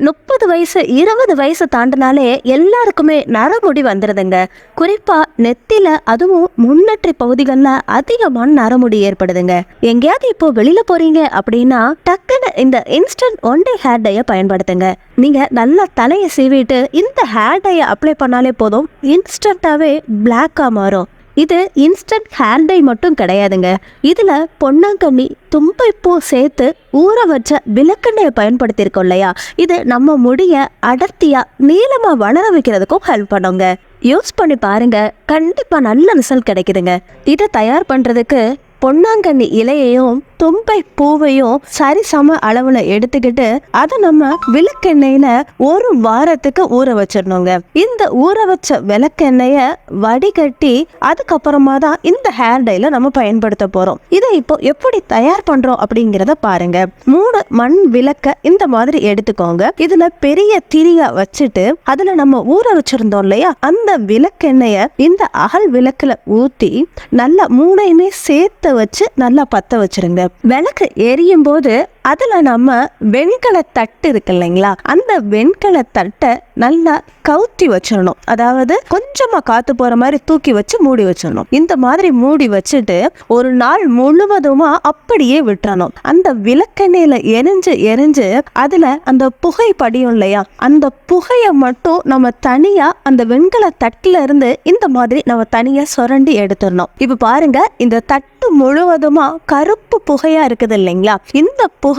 30 வயசு 20 வயசு தாண்டினாலே எல்லாருக்குமே நரமுடி வந்துடுதுங்க. குறிப்பா நெத்தில, அதுவும் முன்னேற்ற பகுதிகளில் அதிகமான நரமுடி ஏற்படுதுங்க. எங்கேயாவது இப்போ வெளியில போறீங்க அப்படின்னா டக்குன்னு இந்த இன்ஸ்டன்ட் ஒன் டே ஹேர் டைய பயன்படுத்துங்க. நீங்க நல்லா தலையை சீவிட்டு இந்த ஹேர் டைய அப்ளை பண்ணாலே போதும், இன்ஸ்டன்டாவே பிளாக்கா மாறும். இது இன்ஸ்டன்ட் ஹேர் டை மட்டும் கிடையாதுங்க. இதுல பொன்னாங்கண்ணி, தும்பைப்பூ சேர்த்து ஊற வச்ச விளக்கெண்ணெயை பயன்படுத்தியிருக்கோம் இல்லையா, இது நம்ம முடிய அடர்த்தியா நீளமா வளர வைக்கிறதுக்கும் ஹெல்ப் பண்ணுங்க. யூஸ் பண்ணி பாருங்க, கண்டிப்பா நல்ல ரிசல்ட் கிடைக்குதுங்க. இதை தயார் பண்றதுக்கு பொன்னாங்கண்ணி இலையையும் தும்பை பூவையும் சரிசம அளவுல எடுத்துக்கிட்டு அதை நம்ம விளக்கெண்ணெயில 1 வாரத்துக்கு ஊற வச்சிடணுங்க. இந்த ஊற வச்ச விளக்கெண்ணெய வடிகட்டி அதுக்கப்புறமா தான் இந்த ஹேர் டைல நம்ம பயன்படுத்த போறோம். இதை இப்போ எப்படி தயார் பண்றோம் அப்படிங்கிறத பாருங்க. 3 மண் விளக்க இந்த மாதிரி எடுத்துக்கோங்க. இதுல பெரிய திரியா வச்சுட்டு அதுல நம்ம ஊற வச்சிருந்தோம் இல்லையா, அந்த விளக்கெண்ணெய இந்த அகல் விளக்குல ஊத்தி நல்லா 3யுமே சேர்த்து வச்சு நல்லா பத்த வச்சிருங்க. விளக்கு எரியும் போது அதுல நம்ம வெண்கல தட்டு இருக்கு இல்லைங்களா, அந்த வெண்கல தட்டை நல்லா கவுத்தி வச்சிடணும். அதாவது கொஞ்சமா காத்து போற மாதிரி தூக்கி வச்சு மூடி வச்சிடணும். இந்த மாதிரி மூடி வச்சுட்டு ஒரு நாள் முழுவதுமா அப்படியே விட்டுறணும். அந்த விளக்கெண்ணெயில எரிஞ்சு அதுல அந்த புகை படியும் இல்லையா, அந்த புகையை மட்டும் நம்ம தனியா அந்த வெண்கல தட்டுல இருந்து இந்த மாதிரி நம்ம தனியா சுரண்டி எடுத்துடணும். இப்ப பாருங்க, இந்த தட்டு முழுவதுமா கருப்பு புகையா இருக்குது இல்லைங்களா, இந்த புகைய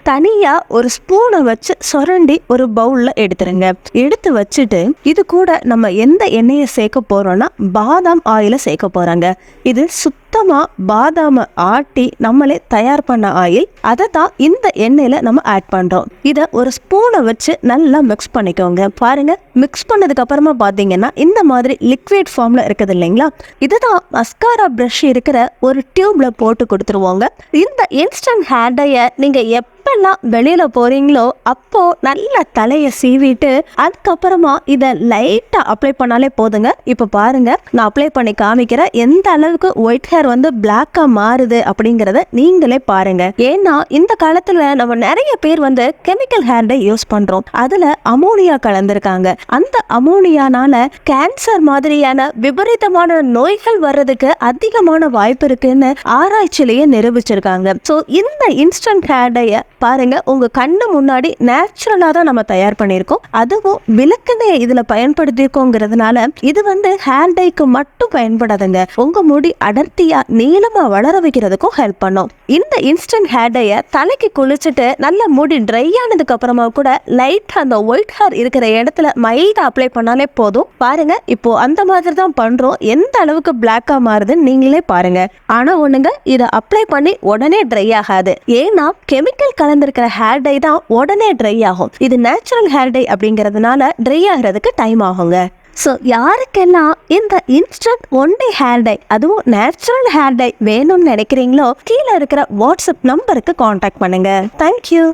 தனியா ஒரு ஸ்பூனை வச்சு சுரண்டி ஒரு பவுல்ல எடுத்துருங்க. எடுத்து வச்சுட்டு இது கூட நம்ம எந்த எண்ணெயை சேர்க்க போறோம்னா பாதாம் ஆயில சேர்க்க போறாங்க. இது சுத்தமா பாதாம ஆட்டி நம்மளே தயார் பண்ண ஆயில், அதை தான் இந்த எண்ணெயில நம்ம ஆட் பண்றோம். இத ஒரு ஸ்பூனை வச்சு நல்லா மிக்ஸ் பண்ணிக்கோங்க. பாருங்க, மிக்ஸ் பண்ணதுக்கு அப்புறமா பாத்தீங்கன்னா இந்த மாதிரி லிக்விட் ஃபார்ம்ல இருக்குது இல்லைங்களா, இதுதான் மஸ்காரா பிரஷ் இருக்கிற ஒரு டியூப்ல போட்டு கொடுத்துருவாங்க. இந்த இன்ஸ்டன்ட் ஹேர் டைய நீங்க எப்பெல்லாம் வெளியில போறீங்களோ அப்போ நல்ல தலையை சீவிட்டு அதுக்கப்புறமா இதை லைட்டா அப்ளை பண்ணாலே போதுங்க. இப்ப பாருங்க, நான் அப்ளை பண்ணி காமிக்கிறேன் எந்த அளவுக்கு ஒயிட் ஹேர் பிளாக்கா மாறுது அப்படிங்கறத நீங்களே பாருங்க. ஏன்னா இந்த காலத்துல நம்ம நிறைய பேர் கெமிக்கல் ஹேர் டை யூஸ் பண்றோம். அதுல அமோனியா கலந்திருக்காங்க. அந்த அமோனியானால கேன்சர் மாதிரியான விபரீதமான நோய்கள் வர்றதுக்கு அதிகமான வாய்ப்பு இருக்குன்னு ஆராய்ச்சியிலேயே நிரூபிச்சிருக்காங்க. சோ இந்த இன்ஸ்டன்ட் ஹேர் டைய பாருங்க, உங்க கண்ணு முன்னாடி நேச்சுரலா தான் நம்ம தயார் பண்ணியிருக்கோம். அதுவும் விளக்கெண்ணெயை இதுல பயன்படுத்திருக்கோங்கிறதுனால இது ஹேர் டைக்கு மட்டும் பயன்படாதுங்க, உங்க முடி அடர்த்தியா நீளமா வளர வைக்கிறதுக்கும் ஹெல்ப் பண்ணும். இந்த இன்ஸ்டன்ட் ஹேர் டைய தலைக்கு குளிச்சுட்டு நல்ல முடி ட்ரை ஆனதுக்கு அப்புறமா கூட லைட் அந்த ஒயிட் ஹேர் இருக்கிற இடத்துல மைல்டா அப்ளை பண்ணாலே போதும். பாருங்க, இப்போ அந்த மாதிரி தான் பண்றோம். எந்த அளவுக்கு பிளாக்கா மாறுதுன்னு நீங்களே பாருங்க. ஆனா ஒண்ணுங்க, இதை அப்ளை பண்ணி உடனே ட்ரை ஆகாது. ஏன்னா கெமிக்கல் கலந்திருக்கிற ஹேர் டை தான் உடனே ட்ரை ஆகும். இது நேச்சுரல் ஹேர் டை அப்படிங்கிறதுனால ட்ரை ஆகிறதுக்கு டைம் ஆகுங்க. ஸோ யாருக்கெல்லாம் இந்த instant one day hair dye, அதுவும் நேச்சுரல் ஹேர் டை வேணும்னு நினைக்கிறீங்களோ கீழே இருக்கிற வாட்ஸ்அப் நம்பருக்கு காண்டாக்ட் பண்ணுங்க. தேங்க்யூ.